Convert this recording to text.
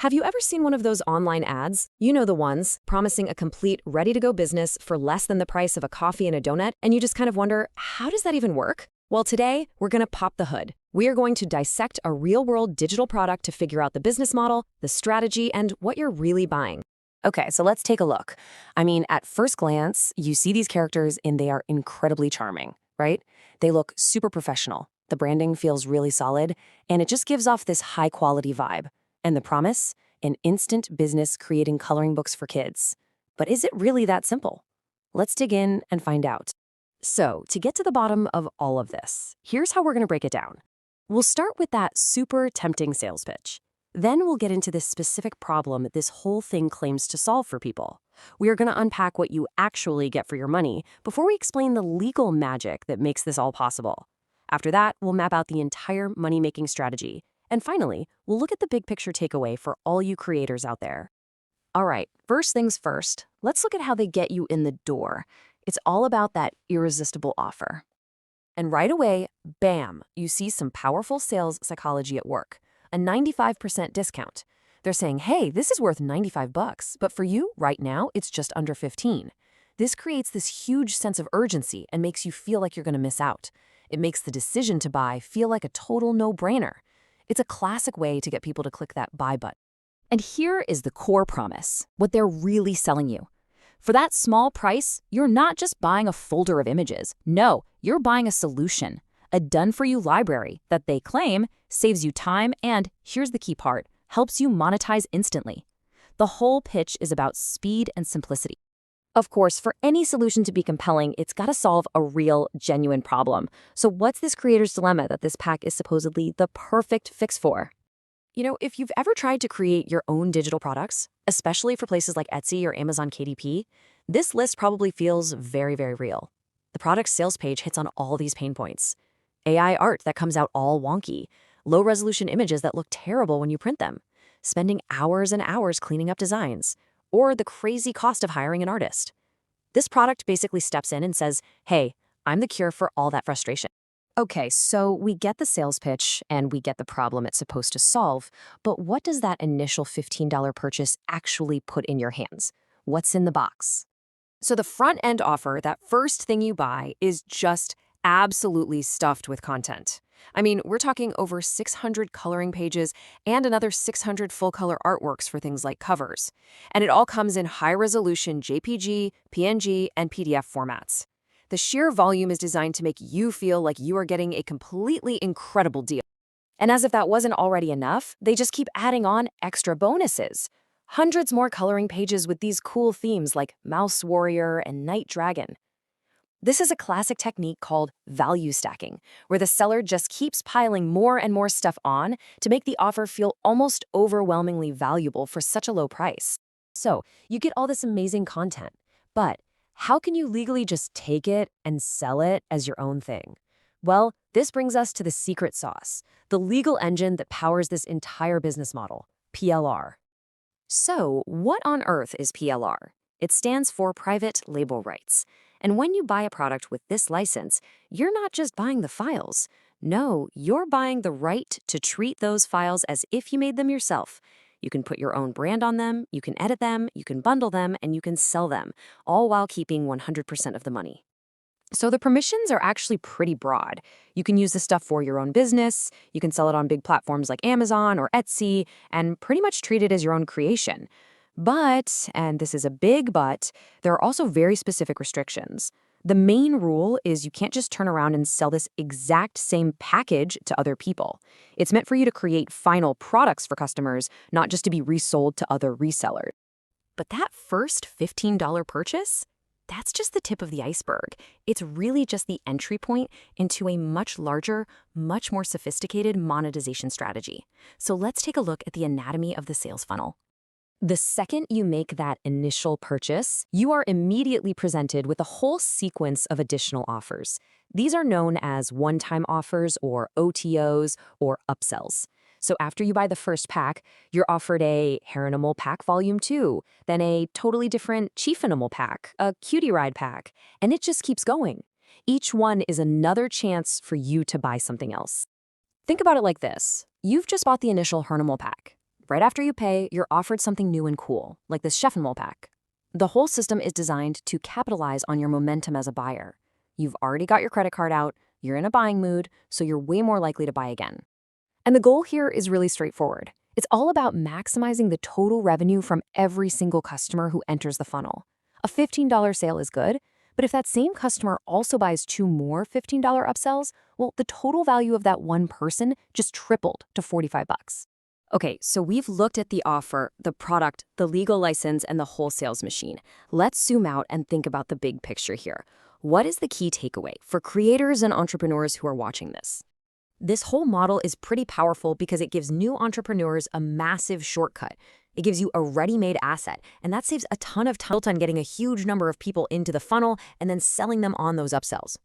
Have you ever seen one of those online ads? You know the ones, promising a complete, ready-to-go business for less than the price of a coffee and a donut, and you just kind of wonder, how does that even work? Well, today, we're going to pop the hood. We are going to dissect a real-world digital product to figure out the business model, the strategy, and what you're really buying. Okay, so let's take a look. I mean, at first glance, you see these characters and they are incredibly charming, right? They look super professional. The branding feels really solid, and it just gives off this high-quality vibe. And the promise? An instant business creating coloring books for kids. But is it really that simple? Let's dig in and find out. So, to get to the bottom of all of this, here's how we're going to break it down. We'll start with that super tempting sales pitch. Then we'll get into this specific problem this whole thing claims to solve for people. We are going to unpack what you actually get for your money before we explain the legal magic that makes this all possible. After that, we'll map out the entire money-making strategy. And finally, we'll look at the big picture takeaway for all you creators out there. All right, first things first, let's look at how they get you in the door. It's all about that irresistible offer. And right away, bam, you see some powerful sales psychology at work. A 95% discount. They're saying, hey, this is worth $95, but for you, right now, it's just under 15. This creates this huge sense of urgency and makes you feel like you're going to miss out. It makes the decision to buy feel like a total no-brainer. It's a classic way to get people to click that buy button. And here is the core promise, what they're really selling you. For that small price, you're not just buying a folder of images. No, you're buying a solution, a done-for-you library that they claim saves you time and, here's the key part, helps you monetize instantly. The whole pitch is about speed and simplicity. Of course, for any solution to be compelling, it's got to solve a real, genuine problem. So what's this creator's dilemma that this pack is supposedly the perfect fix for? You know, if you've ever tried to create your own digital products, especially for places like Etsy or Amazon KDP, this list probably feels very, very real. The product's sales page hits on all these pain points. AI art that comes out all wonky, low-resolution images that look terrible when you print them, spending hours and hours cleaning up designs, or the crazy cost of hiring an artist. This product basically steps in and says, hey, I'm the cure for all that frustration. Okay, so we get the sales pitch and we get the problem it's supposed to solve, but what does that initial $15 purchase actually put in your hands? What's in the box? So the front-end offer, that first thing you buy, is just absolutely stuffed with content. I mean, we're talking over 600 coloring pages and another 600 full-color artworks for things like covers. And it all comes in high-resolution JPG, PNG, and PDF formats. The sheer volume is designed to make you feel like you are getting a completely incredible deal. And as if that wasn't already enough, they just keep adding on extra bonuses. Hundreds more coloring pages with these cool themes like Mouse Warrior and Night Dragon. This is a classic technique called value stacking, where the seller just keeps piling more and more stuff on to make the offer feel almost overwhelmingly valuable for such a low price. So, you get all this amazing content, but how can you legally just take it and sell it as your own thing? Well, this brings us to the secret sauce, the legal engine that powers this entire business model, PLR. So, what on earth is PLR? It stands for Private Label Rights. And when you buy a product with this license, you're not just buying the files. No, you're buying the right to treat those files as if you made them yourself. You can put your own brand on them, you can edit them, you can bundle them, and you can sell them, all while keeping 100% of the money. So the permissions are actually pretty broad. You can use this stuff for your own business, you can sell it on big platforms like Amazon or Etsy, and pretty much treat it as your own creation. But, and this is a big but, there are also very specific restrictions. The main rule is you can't just turn around and sell this exact same package to other people. It's meant for you to create final products for customers, not just to be resold to other resellers. But that first $15 purchase? That's just the tip of the iceberg. It's really just the entry point into a much larger, much more sophisticated monetization strategy. So let's take a look at the anatomy of the sales funnel. The second you make that initial purchase, you are immediately presented with a whole sequence of additional offers. These are known as one-time offers or OTOs or upsells. So after you buy the first pack, you're offered a Heronimal Pack Volume 2, then a totally different Chiefanimal Pack, a Cutie Ride Pack, and it just keeps going. Each one is another chance for you to buy something else. Think about it like this. You've just bought the initial Heronimal Pack. Right after you pay, you're offered something new and cool, like this Heronimal pack. The whole system is designed to capitalize on your momentum as a buyer. You've already got your credit card out, you're in a buying mood, so you're way more likely to buy again. And the goal here is really straightforward. It's all about maximizing the total revenue from every single customer who enters the funnel. A $15 sale is good, but if that same customer also buys 2 more $15 upsells, well, the total value of that one person just tripled to $45. Okay, so we've looked at the offer, the product, the legal license, and the wholesales machine. Let's zoom out and think about the big picture here. What is the key takeaway for creators and entrepreneurs who are watching this? This whole model is pretty powerful because it gives new entrepreneurs a massive shortcut. It gives you a ready-made asset, and that saves a ton of time on getting a huge number of people into the funnel and then selling them on those upsells.